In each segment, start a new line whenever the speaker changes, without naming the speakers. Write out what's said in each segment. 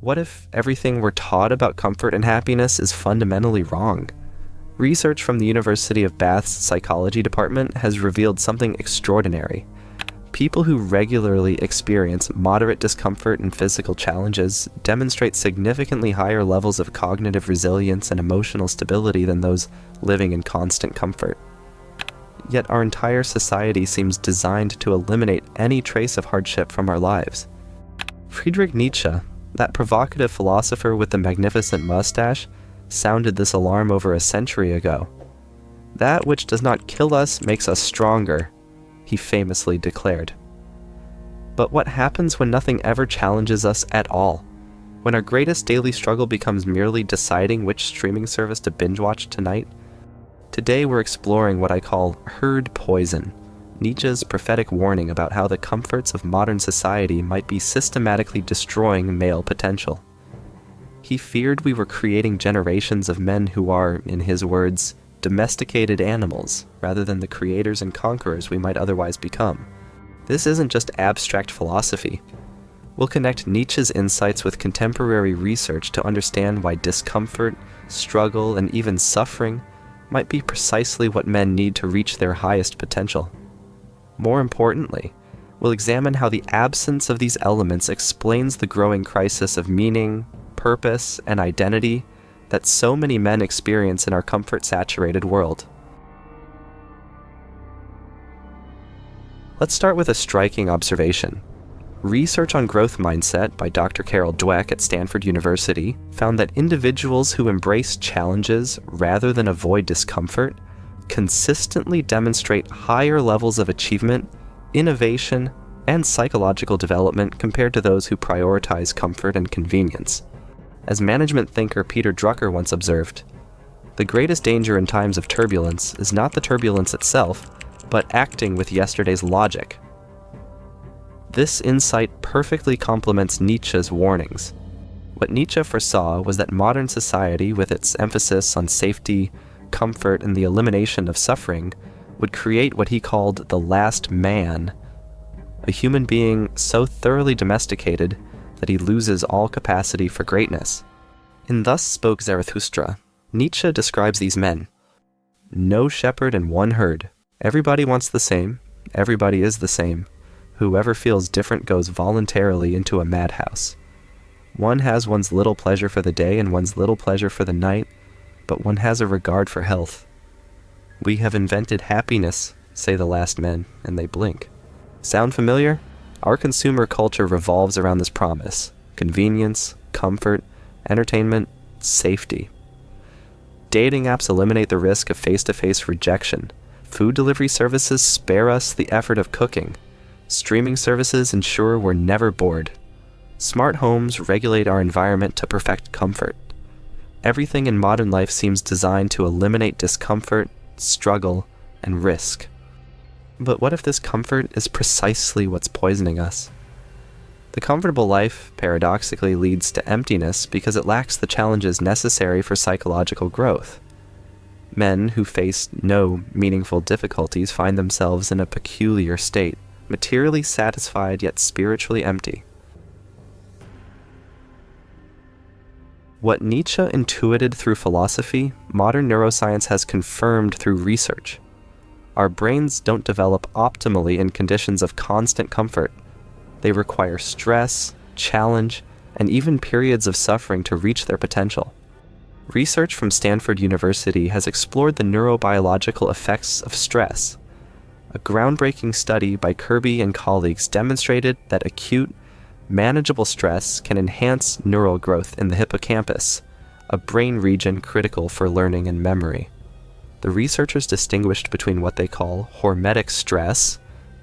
What if everything we're taught about comfort and happiness is fundamentally wrong? Research from the University of Bath's psychology department has revealed something extraordinary. People who regularly experience moderate discomfort and physical challenges demonstrate significantly higher levels of cognitive resilience and emotional stability than those living in constant comfort. Yet our entire society seems designed to eliminate any trace of hardship from our lives. Friedrich Nietzsche, that provocative philosopher with the magnificent mustache, sounded this alarm over a century ago. "That which does not kill us makes us stronger," he famously declared. But what happens when nothing ever challenges us at all? When our greatest daily struggle becomes merely deciding which streaming service to binge-watch tonight? Today we're exploring what I call herd poison, Nietzsche's prophetic warning about how the comforts of modern society might be systematically destroying male potential. He feared we were creating generations of men who are, in his words, domesticated animals, rather than the creators and conquerors we might otherwise become. This isn't just abstract philosophy. We'll connect Nietzsche's insights with contemporary research to understand why discomfort, struggle, and even suffering might be precisely what men need to reach their highest potential. More importantly, we'll examine how the absence of these elements explains the growing crisis of meaning, purpose, and identity that so many men experience in our comfort-saturated world. Let's start with a striking observation. Research on growth mindset by Dr. Carol Dweck at Stanford University found that individuals who embrace challenges rather than avoid discomfort consistently demonstrate higher levels of achievement, innovation, and psychological development compared to those who prioritize comfort and convenience. As management thinker Peter Drucker once observed, "The greatest danger in times of turbulence is not the turbulence itself, but acting with yesterday's logic." This insight perfectly complements Nietzsche's warnings. What Nietzsche foresaw was that modern society, with its emphasis on safety, comfort, and the elimination of suffering, would create what he called the last man, a human being so thoroughly domesticated that he loses all capacity for greatness. In Thus Spoke Zarathustra, Nietzsche describes these men. "No shepherd and one herd. Everybody wants the same. Everybody is the same. Whoever feels different goes voluntarily into a madhouse. One has one's little pleasure for the day and one's little pleasure for the night, but one has a regard for health. We have invented happiness, say the last men, and they blink." Sound familiar? Our consumer culture revolves around this promise: convenience, comfort, entertainment, safety. Dating apps eliminate the risk of face-to-face rejection. Food delivery services spare us the effort of cooking. Streaming services ensure we're never bored. Smart homes regulate our environment to perfect comfort. Everything in modern life seems designed to eliminate discomfort, struggle, and risk. But what if this comfort is precisely what's poisoning us? The comfortable life, paradoxically, leads to emptiness because it lacks the challenges necessary for psychological growth. Men who face no meaningful difficulties find themselves in a peculiar state, materially satisfied yet spiritually empty. What Nietzsche intuited through philosophy, modern neuroscience has confirmed through research. Our brains don't develop optimally in conditions of constant comfort. They require stress, challenge, and even periods of suffering to reach their potential. Research from Stanford University has explored the neurobiological effects of stress. A groundbreaking study by Kirby and colleagues demonstrated that acute, manageable stress can enhance neural growth in the hippocampus, a brain region critical for learning and memory. The researchers distinguished between what they call hormetic stress,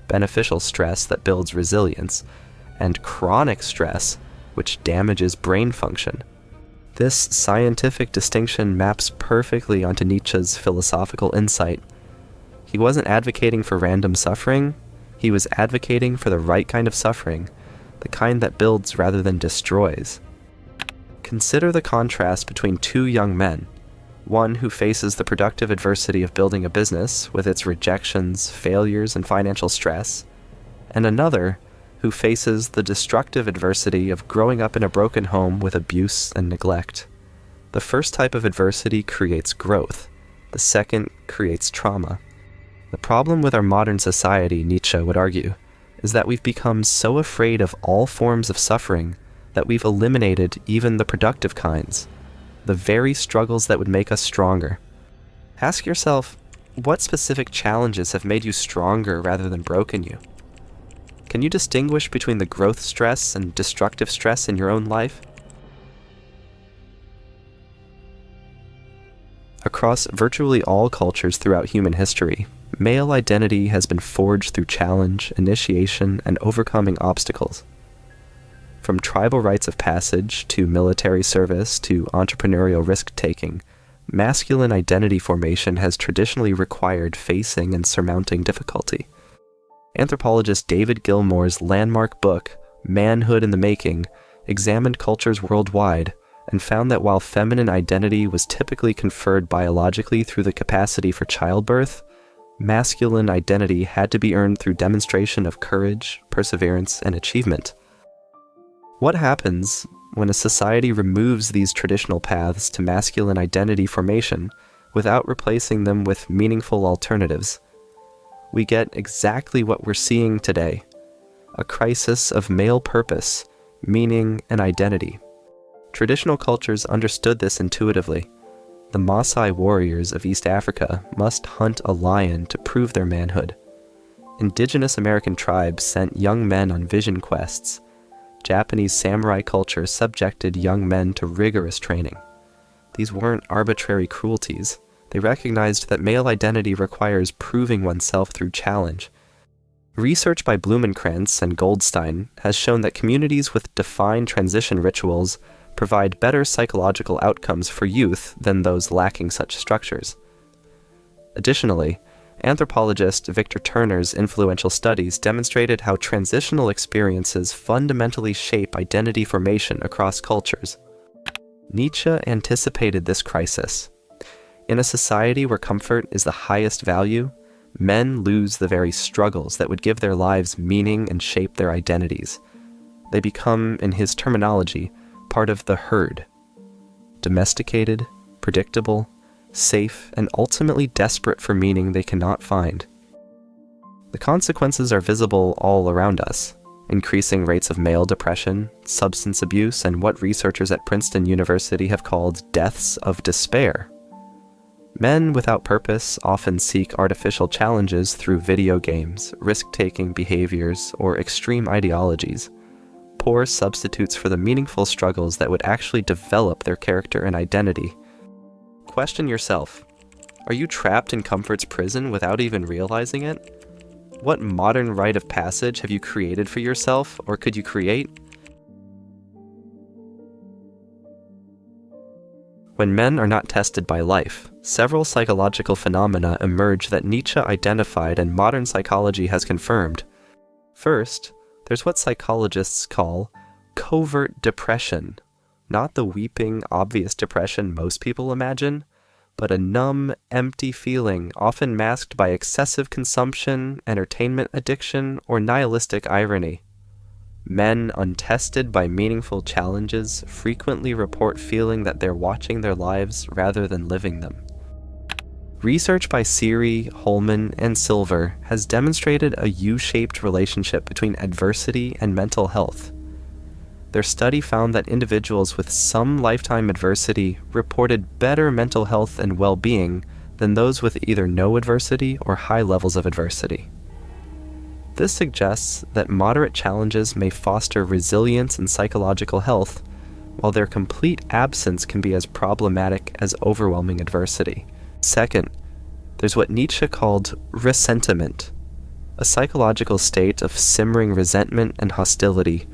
beneficial stress that builds resilience, and chronic stress, which damages brain function. This scientific distinction maps perfectly onto Nietzsche's philosophical insight. He wasn't advocating for random suffering, he was advocating for the right kind of suffering, the kind that builds rather than destroys. Consider the contrast between two young men, one who faces the productive adversity of building a business with its rejections, failures, and financial stress, and another who faces the destructive adversity of growing up in a broken home with abuse and neglect. The first type of adversity creates growth. The second creates trauma. The problem with our modern society, Nietzsche would argue, is that we've become so afraid of all forms of suffering that we've eliminated even the productive kinds, the very struggles that would make us stronger. Ask yourself, what specific challenges have made you stronger rather than broken you? Can you distinguish between the growth stress and destructive stress in your own life? Across virtually all cultures throughout human history, male identity has been forged through challenge, initiation, and overcoming obstacles. From tribal rites of passage to military service to entrepreneurial risk-taking, masculine identity formation has traditionally required facing and surmounting difficulty. Anthropologist David Gilmour's landmark book, Manhood in the Making, examined cultures worldwide and found that while feminine identity was typically conferred biologically through the capacity for childbirth, masculine identity had to be earned through demonstration of courage, perseverance, and achievement. What happens when a society removes these traditional paths to masculine identity formation without replacing them with meaningful alternatives? We get exactly what we're seeing today: a crisis of male purpose, meaning, and identity. Traditional cultures understood this intuitively. The Maasai warriors of East Africa must hunt a lion to prove their manhood. Indigenous American tribes sent young men on vision quests. Japanese samurai culture subjected young men to rigorous training. These weren't arbitrary cruelties. They recognized that male identity requires proving oneself through challenge. Research by Blumenkrantz and Goldstein has shown that communities with defined transition rituals provide better psychological outcomes for youth than those lacking such structures. Additionally, anthropologist Victor Turner's influential studies demonstrated how transitional experiences fundamentally shape identity formation across cultures. Nietzsche anticipated this crisis. In a society where comfort is the highest value, men lose the very struggles that would give their lives meaning and shape their identities. They become, in his terminology, part of the herd. Domesticated, predictable, safe, and ultimately desperate for meaning they cannot find. The consequences are visible all around us: increasing rates of male depression, substance abuse, and what researchers at Princeton University have called deaths of despair. Men without purpose often seek artificial challenges through video games, risk-taking behaviors, or extreme ideologies, poor substitutes for the meaningful struggles that would actually develop their character and identity. Question yourself, are you trapped in comfort's prison without even realizing it? What modern rite of passage have you created for yourself, or could you create? When men are not tested by life, several psychological phenomena emerge that Nietzsche identified and modern psychology has confirmed. First, there's what psychologists call covert depression. Not the weeping, obvious depression most people imagine, but a numb, empty feeling often masked by excessive consumption, entertainment addiction, or nihilistic irony. Men untested by meaningful challenges frequently report feeling that they're watching their lives rather than living them. Research by Seary, Holman, and Silver has demonstrated a U-shaped relationship between adversity and mental health. Their study found that individuals with some lifetime adversity reported better mental health and well-being than those with either no adversity or high levels of adversity. This suggests that moderate challenges may foster resilience and psychological health, while their complete absence can be as problematic as overwhelming adversity. Second, there's what Nietzsche called ressentiment, a psychological state of simmering resentment and hostility,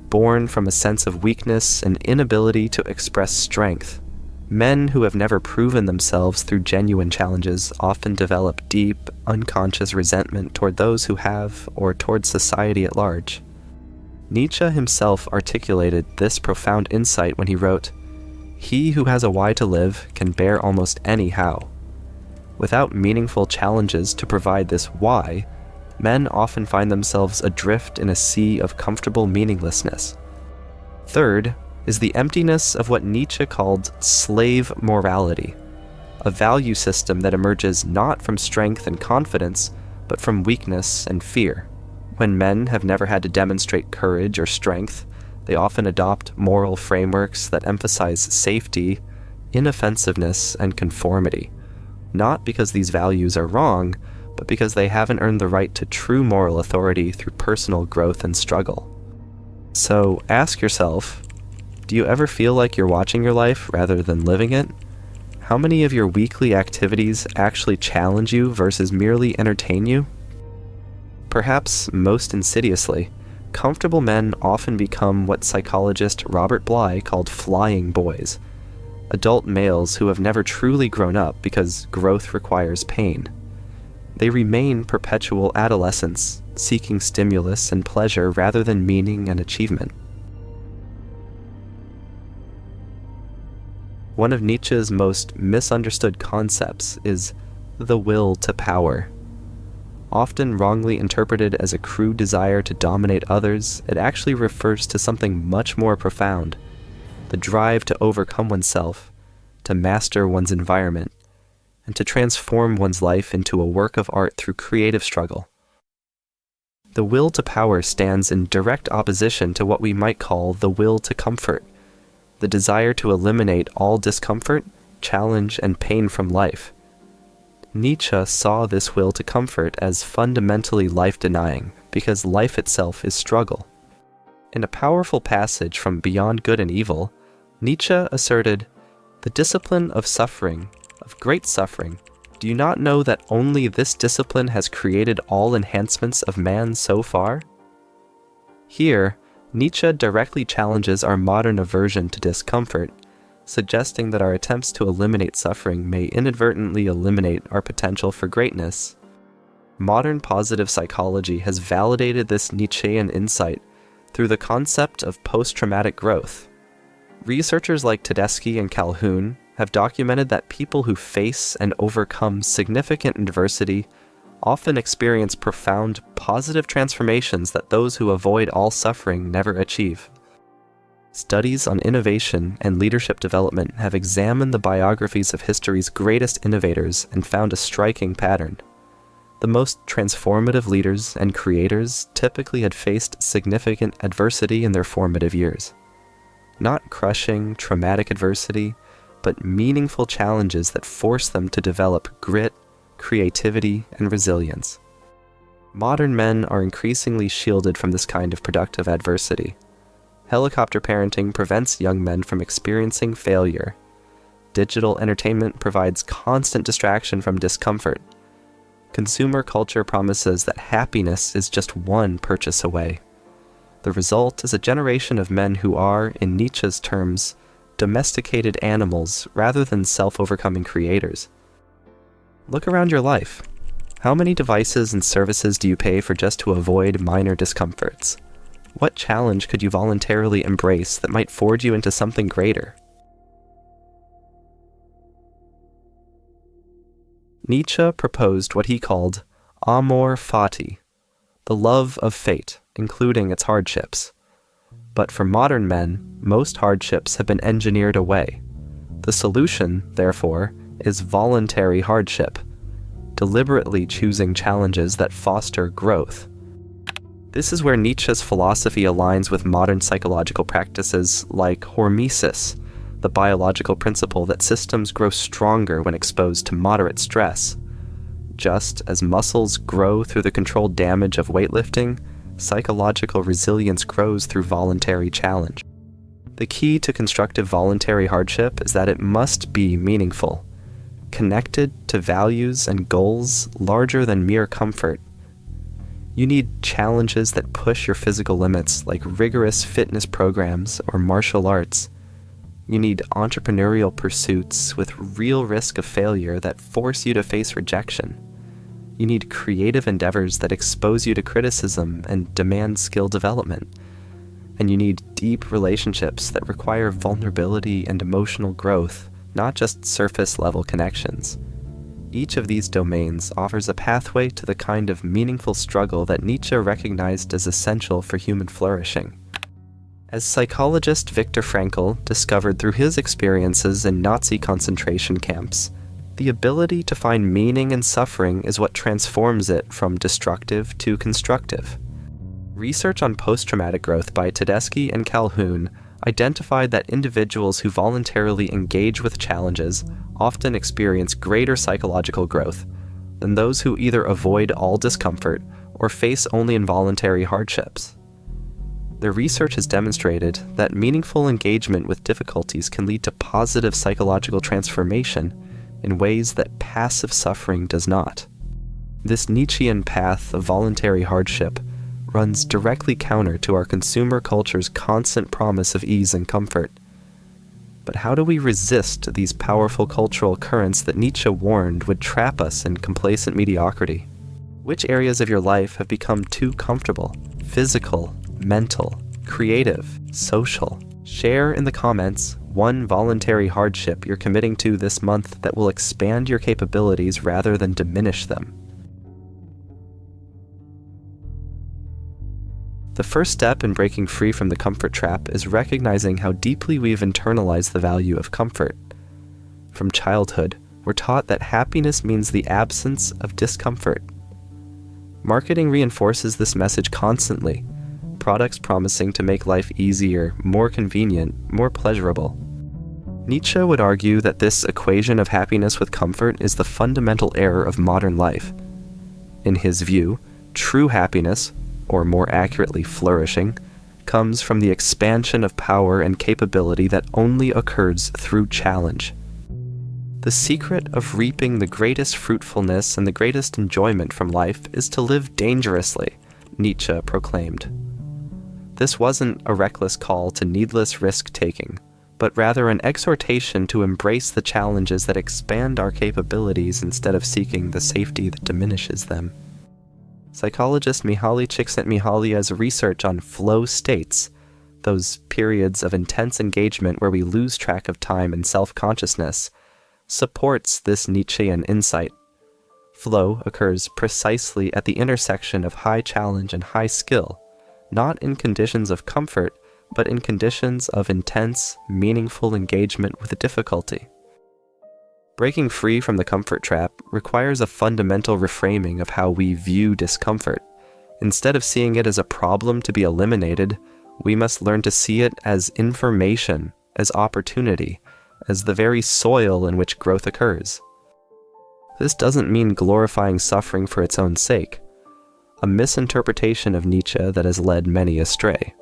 born from a sense of weakness and inability to express strength. Men who have never proven themselves through genuine challenges often develop deep, unconscious resentment toward those who have, or toward society at large. Nietzsche himself articulated this profound insight when he wrote, "He who has a why to live can bear almost any how." Without meaningful challenges to provide this why, Men often find themselves adrift in a sea of comfortable meaninglessness. Third is the emptiness of what Nietzsche called slave morality, a value system that emerges not from strength and confidence, but from weakness and fear. When men have never had to demonstrate courage or strength, they often adopt moral frameworks that emphasize safety, inoffensiveness, and conformity, not because these values are wrong, but because they haven't earned the right to true moral authority through personal growth and struggle. So ask yourself, do you ever feel like you're watching your life rather than living it? How many of your weekly activities actually challenge you versus merely entertain you? Perhaps most insidiously, comfortable men often become what psychologist Robert Bly called flying boys, adult males who have never truly grown up because growth requires pain. They remain perpetual adolescents, seeking stimulus and pleasure rather than meaning and achievement. One of Nietzsche's most misunderstood concepts is the will to power. Often wrongly interpreted as a crude desire to dominate others, it actually refers to something much more profound: the drive to overcome oneself, to master one's environment, and to transform one's life into a work of art through creative struggle. The will to power stands in direct opposition to what we might call the will to comfort, the desire to eliminate all discomfort, challenge, and pain from life. Nietzsche saw this will to comfort as fundamentally life-denying, because life itself is struggle. In a powerful passage from Beyond Good and Evil, Nietzsche asserted, "The discipline of suffering, of great suffering, do you not know that only this discipline has created all enhancements of man so far?" Here, Nietzsche directly challenges our modern aversion to discomfort, suggesting that our attempts to eliminate suffering may inadvertently eliminate our potential for greatness. Modern positive psychology has validated this Nietzschean insight through the concept of post-traumatic growth. Researchers like Tedeschi and Calhoun have documented that people who face and overcome significant adversity often experience profound positive transformations that those who avoid all suffering never achieve. Studies on innovation and leadership development have examined the biographies of history's greatest innovators and found a striking pattern. The most transformative leaders and creators typically had faced significant adversity in their formative years. Not crushing, traumatic adversity, but meaningful challenges that force them to develop grit, creativity, and resilience. Modern men are increasingly shielded from this kind of productive adversity. Helicopter parenting prevents young men from experiencing failure. Digital entertainment provides constant distraction from discomfort. Consumer culture promises that happiness is just one purchase away. The result is a generation of men who are, in Nietzsche's terms, domesticated animals rather than self-overcoming creators. Look around your life. How many devices and services do you pay for just to avoid minor discomforts? What challenge could you voluntarily embrace that might forge you into something greater? Nietzsche proposed what he called amor fati, the love of fate, including its hardships. But for modern men, most hardships have been engineered away. The solution, therefore, is voluntary hardship, deliberately choosing challenges that foster growth. This is where Nietzsche's philosophy aligns with modern psychological practices like hormesis, the biological principle that systems grow stronger when exposed to moderate stress. Just as muscles grow through the controlled damage of weightlifting, psychological resilience grows through voluntary challenge. The key to constructive voluntary hardship is that it must be meaningful, connected to values and goals larger than mere comfort. You need challenges that push your physical limits, like rigorous fitness programs or martial arts. You need entrepreneurial pursuits with real risk of failure that force you to face rejection. You need creative endeavors that expose you to criticism and demand skill development. And you need deep relationships that require vulnerability and emotional growth, not just surface-level connections. Each of these domains offers a pathway to the kind of meaningful struggle that Nietzsche recognized as essential for human flourishing. As psychologist Viktor Frankl discovered through his experiences in Nazi concentration camps, the ability to find meaning in suffering is what transforms it from destructive to constructive. Research on post-traumatic growth by Tedeschi and Calhoun identified that individuals who voluntarily engage with challenges often experience greater psychological growth than those who either avoid all discomfort or face only involuntary hardships. Their research has demonstrated that meaningful engagement with difficulties can lead to positive psychological transformation in ways that passive suffering does not. This Nietzschean path of voluntary hardship runs directly counter to our consumer culture's constant promise of ease and comfort. But how do we resist these powerful cultural currents that Nietzsche warned would trap us in complacent mediocrity? Which areas of your life have become too comfortable? Physical, mental, creative, social? Share in the comments one voluntary hardship you're committing to this month that will expand your capabilities rather than diminish them. The first step in breaking free from the comfort trap is recognizing how deeply we've internalized the value of comfort. From childhood, we're taught that happiness means the absence of discomfort. Marketing reinforces this message constantly, products promising to make life easier, more convenient, more pleasurable. Nietzsche would argue that this equation of happiness with comfort is the fundamental error of modern life. In his view, true happiness, or more accurately flourishing, comes from the expansion of power and capability that only occurs through challenge. The secret of reaping the greatest fruitfulness and the greatest enjoyment from life is to live dangerously, Nietzsche proclaimed. This wasn't a reckless call to needless risk-taking, but rather an exhortation to embrace the challenges that expand our capabilities instead of seeking the safety that diminishes them. Psychologist Mihaly Csikszentmihalyi's research on flow states, those periods of intense engagement where we lose track of time and self-consciousness, supports this Nietzschean insight. Flow occurs precisely at the intersection of high challenge and high skill, not in conditions of comfort, but in conditions of intense, meaningful engagement with difficulty. Breaking free from the comfort trap requires a fundamental reframing of how we view discomfort. Instead of seeing it as a problem to be eliminated, we must learn to see it as information, as opportunity, as the very soil in which growth occurs. This doesn't mean glorifying suffering for its own sake, a misinterpretation of Nietzsche that has led many astray.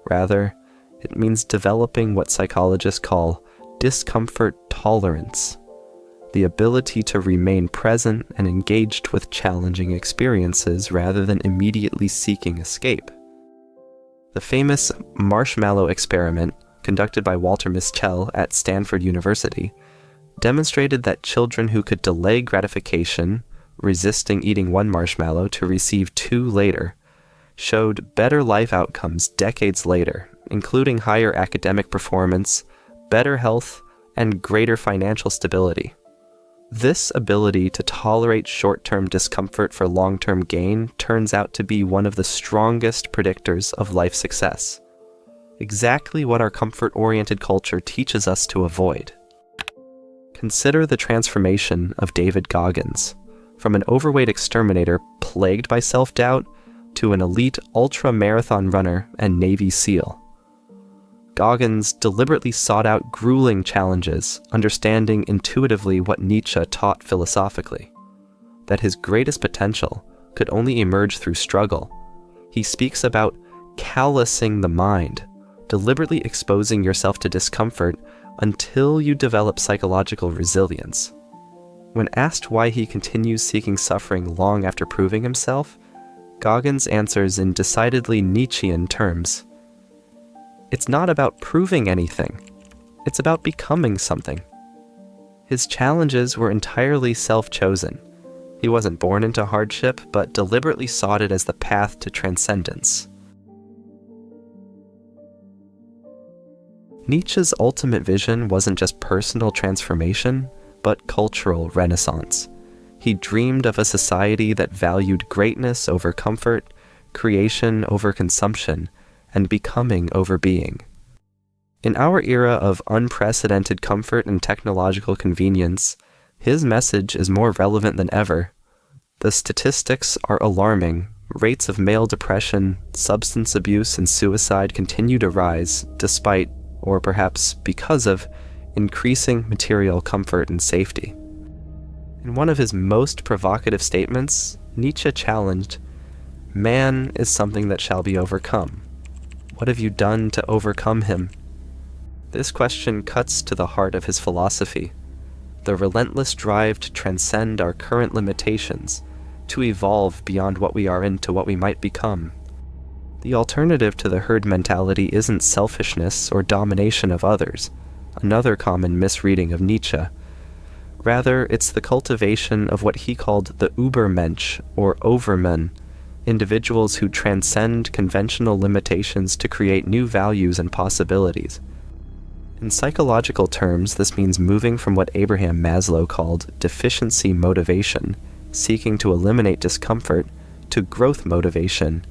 Rather, it means developing what psychologists call discomfort tolerance, the ability to remain present and engaged with challenging experiences rather than immediately seeking escape. The famous marshmallow experiment, conducted by Walter Mischel at Stanford University, demonstrated that children who could delay gratification, resisting eating one marshmallow to receive two later, showed better life outcomes decades later, including higher academic performance, better health, and greater financial stability. This ability to tolerate short-term discomfort for long-term gain turns out to be one of the strongest predictors of life success. Exactly what our comfort-oriented culture teaches us to avoid. Consider the transformation of David Goggins, from an overweight exterminator plagued by self-doubt to an elite ultra-marathon runner and Navy SEAL. Goggins deliberately sought out grueling challenges, understanding intuitively what Nietzsche taught philosophically, that his greatest potential could only emerge through struggle. He speaks about callousing the mind, deliberately exposing yourself to discomfort until you develop psychological resilience. When asked why he continues seeking suffering long after proving himself, Goggins answers in decidedly Nietzschean terms. It's not about proving anything. It's about becoming something. His challenges were entirely self-chosen. He wasn't born into hardship, but deliberately sought it as the path to transcendence. Nietzsche's ultimate vision wasn't just personal transformation, but cultural renaissance. He dreamed of a society that valued greatness over comfort, creation over consumption, and becoming over being. In our era of unprecedented comfort and technological convenience, his message is more relevant than ever. The statistics are alarming. Rates of male depression, substance abuse, and suicide continue to rise despite, or perhaps because of, increasing material comfort and safety. In one of his most provocative statements, Nietzsche challenged, "Man is something that shall be overcome. What have you done to overcome him?" This question cuts to the heart of his philosophy, the relentless drive to transcend our current limitations, to evolve beyond what we are into what we might become. The alternative to the herd mentality isn't selfishness or domination of others, another common misreading of Nietzsche. Rather, it's the cultivation of what he called the Übermensch, or overmen, individuals who transcend conventional limitations to create new values and possibilities. In psychological terms, this means moving from what Abraham Maslow called deficiency motivation, seeking to eliminate discomfort, to growth motivation,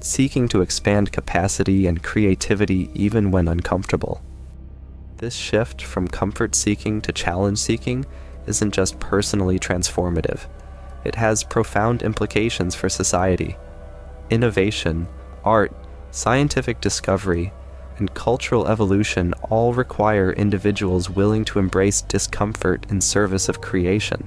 seeking to expand capacity and creativity even when uncomfortable. This shift from comfort-seeking to challenge-seeking isn't just personally transformative. It has profound implications for society. Innovation, art, scientific discovery, and cultural evolution all require individuals willing to embrace discomfort in service of creation.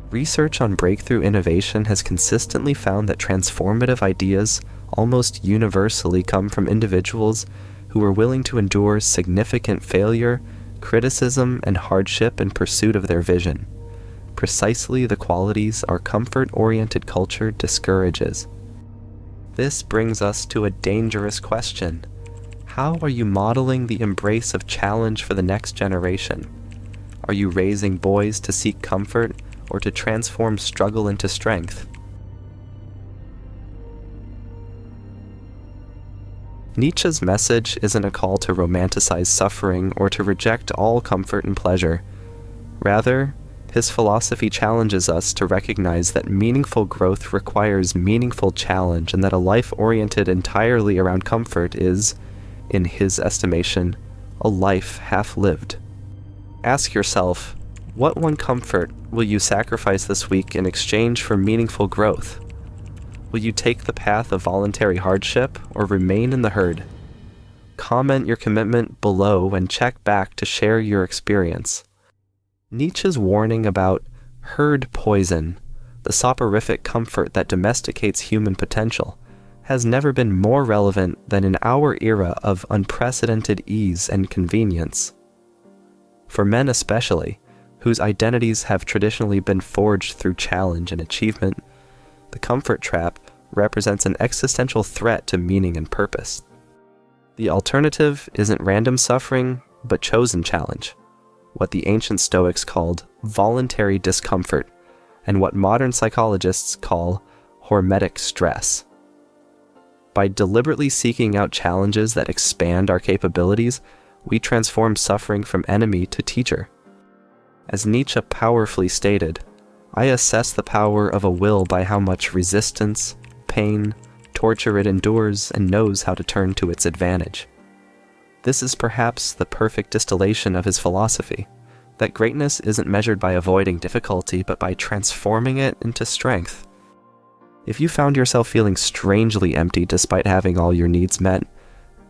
Research on breakthrough innovation has consistently found that transformative ideas almost universally come from individuals who are willing to endure significant failure, criticism, and hardship in pursuit of their vision. Precisely the qualities our comfort-oriented culture discourages. This brings us to a dangerous question. How are you modeling the embrace of challenge for the next generation? Are you raising boys to seek comfort or to transform struggle into strength? Nietzsche's message isn't a call to romanticize suffering or to reject all comfort and pleasure. Rather, his philosophy challenges us to recognize that meaningful growth requires meaningful challenge and that a life oriented entirely around comfort is, in his estimation, a life half-lived. Ask yourself, what one comfort will you sacrifice this week in exchange for meaningful growth? Will you take the path of voluntary hardship or remain in the herd? Comment your commitment below and check back to share your experience. Nietzsche's warning about herd poison, the soporific comfort that domesticates human potential, has never been more relevant than in our era of unprecedented ease and convenience. For men especially, whose identities have traditionally been forged through challenge and achievement, the comfort trap represents an existential threat to meaning and purpose. The alternative isn't random suffering, but chosen challenge, what the ancient Stoics called voluntary discomfort, and what modern psychologists call hormetic stress. By deliberately seeking out challenges that expand our capabilities, we transform suffering from enemy to teacher. As Nietzsche powerfully stated, I assess the power of a will by how much resistance, pain, torture it endures and knows how to turn to its advantage. This is perhaps the perfect distillation of his philosophy, that greatness isn't measured by avoiding difficulty but by transforming it into strength. If you found yourself feeling strangely empty despite having all your needs met,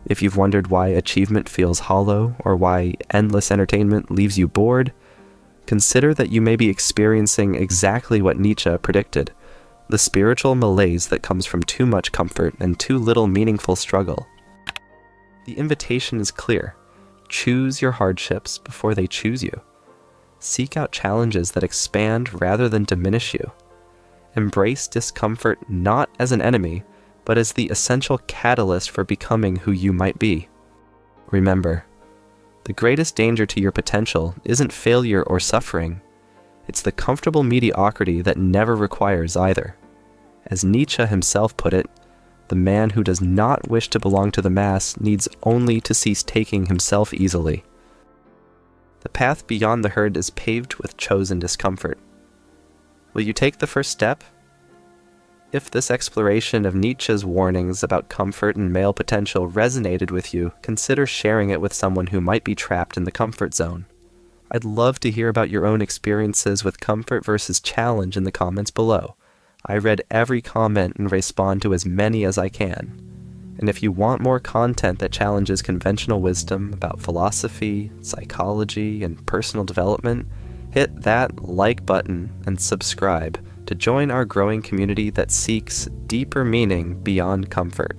if you've wondered why achievement feels hollow or why endless entertainment leaves you bored, consider that you may be experiencing exactly what Nietzsche predicted, the spiritual malaise that comes from too much comfort and too little meaningful struggle. The invitation is clear. Choose your hardships before they choose you. Seek out challenges that expand rather than diminish you. Embrace discomfort not as an enemy, but as the essential catalyst for becoming who you might be. Remember, the greatest danger to your potential isn't failure or suffering. It's the comfortable mediocrity that never requires either. As Nietzsche himself put it, the man who does not wish to belong to the mass needs only to cease taking himself easily. The path beyond the herd is paved with chosen discomfort. Will you take the first step? If this exploration of Nietzsche's warnings about comfort and male potential resonated with you, consider sharing it with someone who might be trapped in the comfort zone. I'd love to hear about your own experiences with comfort versus challenge in the comments below. I read every comment and respond to as many as I can. And if you want more content that challenges conventional wisdom about philosophy, psychology, and personal development, hit that like button and subscribe to join our growing community that seeks deeper meaning beyond comfort.